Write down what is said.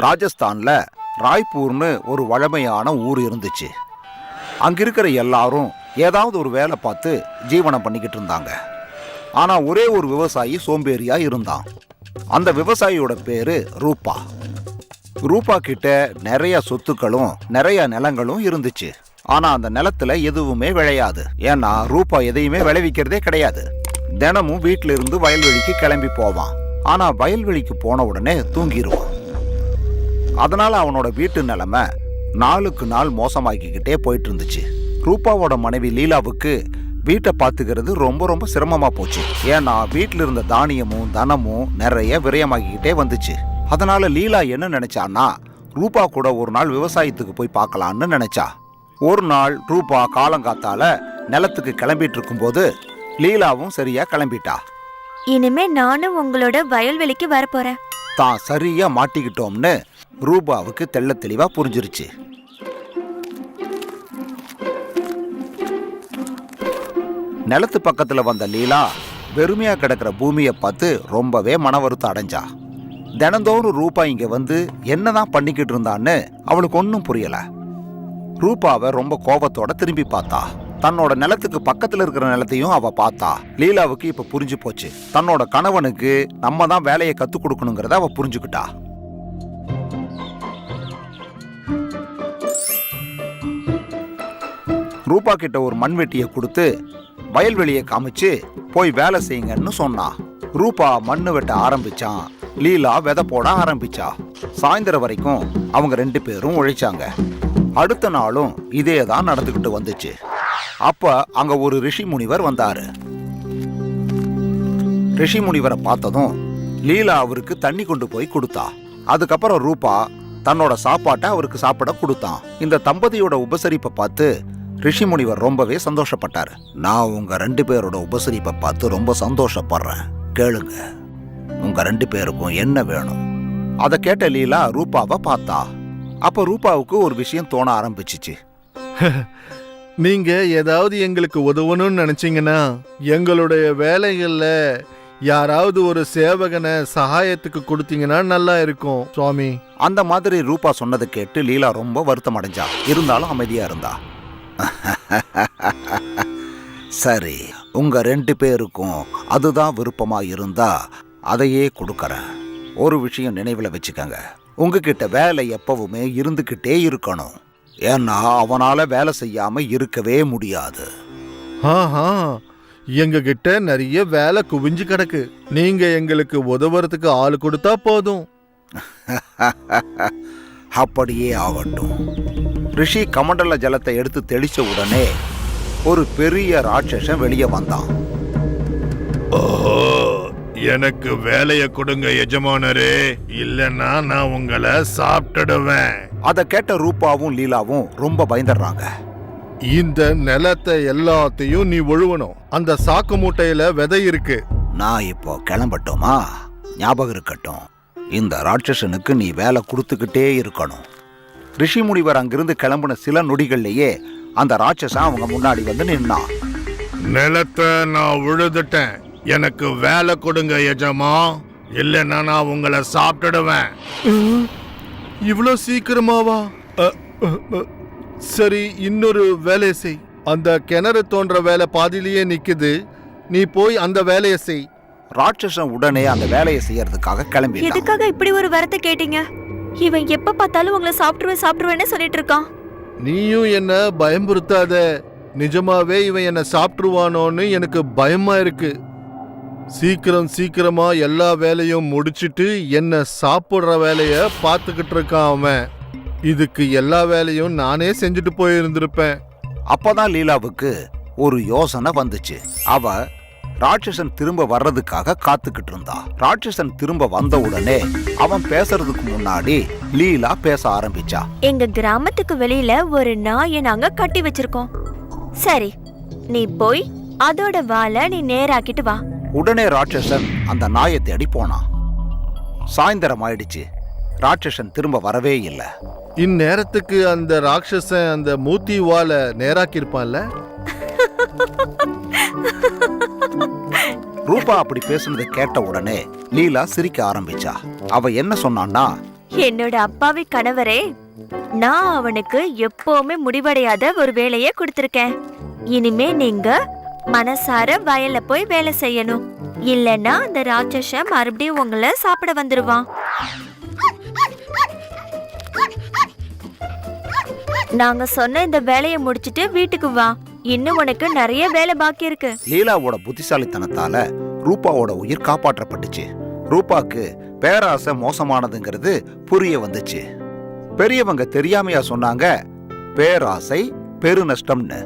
ராஜஸ்தான்ல ராய்ப்பூர்னு ஒரு வழமையான ஊர் இருந்துச்சு. அங்க இருக்கிற எல்லாரும் ஏதாவது ஒரு வேலை பார்த்து ஜீவனம் பண்ணிக்கிட்டு இருந்தாங்க. ஆனா ஒரே ஒரு விவசாயி சோம்பேறியா இருந்தான். அந்த விவசாயியோட பேரு ரூபா. ரூபா கிட்ட நிறைய சொத்துக்களும் நிறைய நிலங்களும் இருந்துச்சு. ஆனா அந்த நிலத்துல எதுவுமே விளையாது. ஏன்னா ரூபா எதையுமே விளைவிக்கிறதே கிடையாது. தினமும் வீட்டில இருந்து வயல்வெளிக்கு கிளம்பி போவான். ஆனா வயல்வெளிக்கு போன உடனே தூங்கிடுவான். அதனால அவனோட வீட்டு நிலைமை நாளுக்கு நாள் மோசமாக்கிக்கிட்டே போயிட்டு இருந்துச்சு. ரூபாவோட மனைவி லீலாவுக்கு வீட்டை பார்த்துக்கிறது ரொம்ப ரொம்ப சிரமமா போச்சு. ஏன்னா வீட்டில் இருந்த தானியமும் தனமும் நிறைய விரயமாக்கிக்கிட்டே வந்துச்சு. அதனால லீலா என்ன நினைச்சான்னா, ரூபா கூட ஒரு நாள் விவசாயத்துக்கு போய் பார்க்கலான்னு நினைச்சா. ஒரு நாள் ரூபா காலங்காத்தால நிலத்துக்கு கிளம்பிட்டு இருக்கும்போது லீலாவும் சரியா கிளம்பிட்டா. இனிமே நானும் உங்களோட வயல்வெளிக்கு வரப்போறேன். தான் சரியா மாட்டிக்கிட்டோம்னு ரூபாவுக்கு தெள்ள தெளிவா புரிஞ்சிருச்சு. நிலத்து பக்கத்துல வந்த லீலா வெறுமையா கிடக்கிற பூமியை பார்த்து ரொம்பவே மன வருத்தம் அடைஞ்சா. தினந்தோறும் ரூபா இங்க வந்து என்னதான் பண்ணிக்கிட்டு இருந்தான்னு அவளுக்கு ஒன்னும் புரியல. ரூபாவை ரொம்ப கோபத்தோட திரும்பி பார்த்தா. தன்னோட நிலத்துக்கு பக்கத்துல இருக்கிற நிலத்தையும் அவ பார்த்தா. லீலாவுக்கு இப்ப புரிஞ்சு போச்சு, தன்னோட கணவனுக்கு நம்ம தான் வேலையை கத்து கொடுக்கணுங்கிறத அவ புரிஞ்சுக்கிட்டா. ரூபா கிட்ட ஒரு மண்வெட்டியை கொடுத்து வயல்வெளியை காமிச்சு போய் வேலை செய்யுங்கன்னு சொன்னா. ரூபா மண்ணு வெட்ட ஆரம்பிச்சான். லீலா விதை போட ஆரம்பிச்சா. சாயந்தரம் வரைக்கும் அவங்க 2 பேரும் உழைச்சாங்க. அடுத்த நாளும் இதே தான் நடந்துகிட்டு வந்துச்சு. அப்ப அங்க ஒரு ரிஷி முனிவர் வந்தாரு. ரிஷி முனிவரை பார்த்ததும் லீலா அவருக்கு தண்ணி கொண்டு போய் கொடுத்தா. அதுக்கப்புறம் ரூபா தன்னோட சாப்பாட்டை அவருக்கு சாப்பிட கொடுத்தான். இந்த தம்பதியோட உபசரிப்பை பார்த்து ரிஷி முனிவர் ரொம்பவே சந்தோஷப்பட்டாரு. நான் உங்க 2 பேரோட உபசரிப்பை பார்த்து ரொம்ப சந்தோஷப்படுறேன். கேளுங்க, உங்க 2 பேருக்கும் என்ன வேணும்? அதை கேட்ட லீலா ரூபாவை பார்த்தா. அப்ப ரூபாவுக்கு ஒரு விஷயம் தோண ஆரம்பிச்சிச்சு. நீங்க ஏதாவது எங்களுக்கு உதவணும்னு நினைச்சீங்கன்னா எங்களுடைய வேலைகள்ல யாராவது ஒரு சேவகனை சகாயத்துக்கு கொடுத்தீங்கன்னா நல்லா இருக்கும் சுவாமி. அந்த மாதிரி ரூபா சொன்னதை கேட்டு லீலா ரொம்ப வருத்தம் அடைஞ்சா. இருந்தாலும் அமைதியா இருந்தா. சரி, உங்க 2 பேருக்கும் அதுதான் விருப்பமா இருந்தா அதையே கொடுக்கறேன். ஒரு விஷயம் நினைவுல வச்சுக்கங்க, உங்ககிட்ட வேலை எப்பவுமே இருந்துகிட்டே இருக்கணும். ஏன்னா அவனால வேலை செய்யாம இருக்கவே முடியாது. எங்க கிட்ட நிறைய வேலை குவிஞ்சு கிடக்கு. நீங்க எங்களுக்கு உதவுறதுக்கு ஆளு கொடுத்தா போதும். அப்படியே ஆகட்டும். ரிஷி கமண்டல ஜலத்தை எடுத்து தெளிச்ச உடனே ஒரு பெரிய ராட்சசன் வெளியே வந்தான். எனக்கு வேலைய கொடுங்க எஜமானரே, இல்லன்னா நான் உங்களை சாப்பிட்டுடுவேன். அதை கேட்ட ரூபாவும் லீலாவும் ரொம்ப பயந்துடுறாங்க. இந்த நிலத்தை எல்லாத்தையும் நீ ஒழுவணும். அந்த சாக்கு மூட்டையில விதை இருக்கு. நான் இப்போ கிளம்பட்டோமா? ஞாபகம் இருக்கட்டும், இந்த ராட்சசனுக்கு நீ வேலை கொடுத்துக்கிட்டே இருக்கணும். ரிஷி முனிவர் அங்கிருந்து கிளம்புன சில நொடிகள்லயே அந்த ராட்சசன் அவங்க முன்னாடி வந்து நின்னான். நிலத்தை நான் உழுதுட்டேன், எனக்கு வேலை கொடுங்க எஜமா, இல்லைன்னா நான் உங்களை சாப்பிட்டுடுவேன். இவ்வளோ சீக்கிரமாவா? சரி, இன்னொரு வேலை செய். அந்த கிணறு தோன்ற வேலை பாதியிலேயே நிக்குது, நீ போய் அந்த வேலையை செய். ராட்சசன் உடனே அந்த வேலையை செய்யறதுக்காக கிளம்பி. எதுக்காக இப்படி ஒரு வரத்தை கேட்டீங்க? இவன் எப்ப பார்த்தாலும் உங்களை சாப்பிட்டுருவேன்னு சொல்லிட்டு இருக்கான். நீயும் என்ன பயம்புறுத்தாத. நிஜமாவே இவன் என்ன சாப்பிட்டுருவானோன்னு எனக்கு பயமா இருக்கு. சீக்கிரமா எல்லா வேலையும் முடிச்சிட்டு என்ன சாப்பிடுற வேலைய பார்த்துக்கிட்டு இருக்கான் அவன். இதுக்கு எல்லா வேலையும் நானே செஞ்சுட்டு போயிருந்திருப்பேன். அப்பதான் லீலாவுக்கு ஒரு யோசனை வந்துச்சு. அவ ராட்சசன் திரும்ப வர்றதுக்காக காத்துக்கிட்டு இருந்தா. ராட்சசன் திரும்ப வந்த உடனே அவன் பேசுறதுக்கு முன்னாடி லீலா பேச ஆரம்பிச்சா. எங்க கிராமத்துக்கு வெளியில ஒரு நாயை நாங்க கட்டி வச்சிருக்கோம். சரி, நீ போய் அதோட வாலை நீ நேராக்கிட்டு வா. உடனே ராட்சசன் அந்த நாயை தேடி போனான். சாயந்தரம் ஆயிடுச்சு. ராட்சசன் திரும்ப வரவே இல்லை. இந்நேரத்துக்கு அந்த ராட்சசன் அந்த மூத்தி வாலை நேராக்கிருப்பான்ல. ரூபா அப்படி பேசுனதை கேட்ட உடனே லீலா சிரிக்க ஆரம்பிச்சா. அவ என்ன சொன்னான்னா, என்னோட அப்பாவி கணவரே, நான் அவனுக்கு எப்பவுமே முடிவடையாத ஒரு வேலையை கொடுத்திருக்கேன். இனிமே நீங்க மனசார வயல்ல போய் வேலை செய்யணும். இல்லைன்னா அந்த ராட்சசன் மறுபடியும் உங்களை சாப்பிட வந்துருவான். நாங்க சொன்ன இந்த வேலையை முடிச்சிட்டு வீட்டுக்கு வா. இன்னும் உனக்கு நிறைய வேலை பாக்கி இருக்கு. லீலாவோட புத்திசாலித்தனத்தால ரூபாவோட உயிர் காப்பாற்றப்பட்டுச்சு. ரூபாக்கு பேராசை மோசமானதுங்கிறது புரிய வந்துச்சு. பெரியவங்க தெரியாமையா சொன்னாங்க, பேராசை பெருநஷ்டம்னு.